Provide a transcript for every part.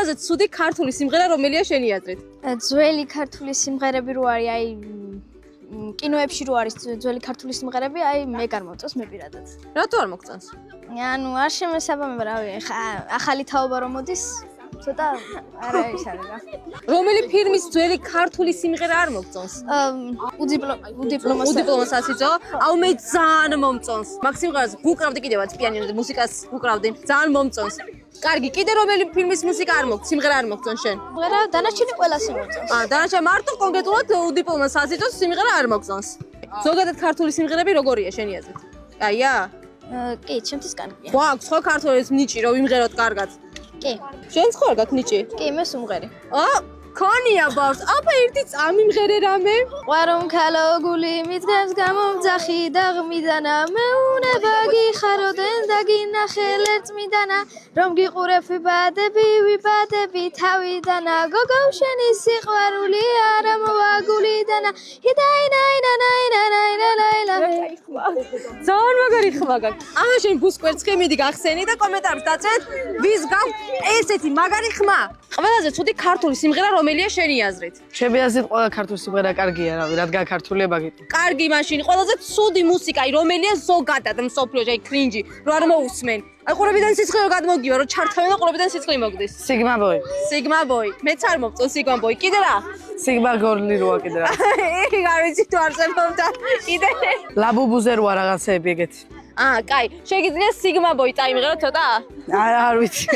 ყველაზე ცუდი ქართული სიმღერა რომელია შენი აზრით? ძველი ქართული სიმღერები რო არის, აი კინოებში რო არის ძველი ქართული სიმღერები, აი მე გამომწონს მე პირადად. რატო არ მოგწონს? ანუ არ შემესაბამება რავი, ახალი თაობა რომ მოდის, ცოტა არა ის არის რა. რომელი ფილმის ძველი ქართული სიმღერა არ მოგწონს? უდიპლომოსაციცო? აუ მე ძალიან მომწონს. მაგ სიმღერას ვუკრავდი კიდევაც პიანინოზე, მუსიკას ვუკრავდი. ძალიან მომწონს. კარგი, კიდე რომელი ფილმის მუსიკა არ მოგწონს, სიმღერა არ მოგწონს შენ? სიმღერა დანარჩენი ყველას მომწონს. დანარჩენი მარტო კონკრეტულად უდიპლომოსაციცოს სიმღერა არ მოგწონს. ზოგადად ქართული სიმღერები როგორია შენი აზრით? აია? კი, ჩემთვის კარგია. გვაქვს ხო ქართულის ნიჭი რომ იმღეროთ კარგად? კი. შენც ხო არ გაქვს ნიჭი? კი, მე სუმღერი. ქონია ბავშვს, აბა ერთი წამიმღერე რამე. ყვარომ ქალო გული მიძგავს გამომძახი დაღმიდანა მეუნება გიხაროდენ და გინახელ ერწმიდანა რომ გიყურებ ვიბადები თავიდანა გოგო შენი სიყვარული არა მოვაგულიდანა ძალიან მაგარი ხმა გაქვს. ამა შენ ბუსკვერცხი მიდი გახსენი და კომენტარებს დაწეთ ვის გაქვს ესეთი მაგარი ხმა. ყველაზე ცუდი ქართული სიმღერა რომელია შენი აზრით? ჩემი აზრით ყველა ქართული სიმღერა კარგია, რავი, რადგან ქართულია მაგით. კარგი მაშინ, ყველაზე ცუდი მუსიკა, რომელია ზოგადად მსოფლიოში, აი კრინჯი, რო არ მოусმენ. აი ყურებიდან სიცხე რო გადმოგივა, რო ჩართავენ და ყურებიდან სიცხე მოგდის. Sigma Boy. Sigma Boy. მეც არ მომწონს Sigma Boy. კიდე რა? Sigma Girl-ი როა კიდე რა. არ ვიცი თუ არსებობდა. კიდე. ლაბუბუზე როა რაღაცეები ეგეთი. კაი, შეგიძლია Sigma Boy წაიმღერო ცოტა? არ ვიცი.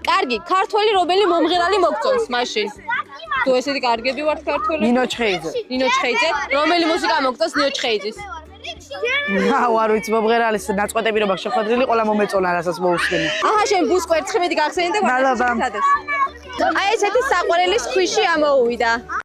კარგი, ქართველი რომელი მომღერალი მოგწონს მაშინ? თუ ესეთი კარგები ვართ ქართველი? ნინო ჩხეიძე. ნინო ჩხეიძე? რომელი მუსიკა მოგწონს ნინო ჩხეიძის? არ ვიცი, მომღერალის ნაწყვეტები რომ აქვს შეხვედრილი, ყველა მომეწონა რასაც მოусმენი. შენ ბუსკვერცხი მიდი გახსენი და გვარდას. აი ესეთი საყვარელის ქვიში ამოუვიდა.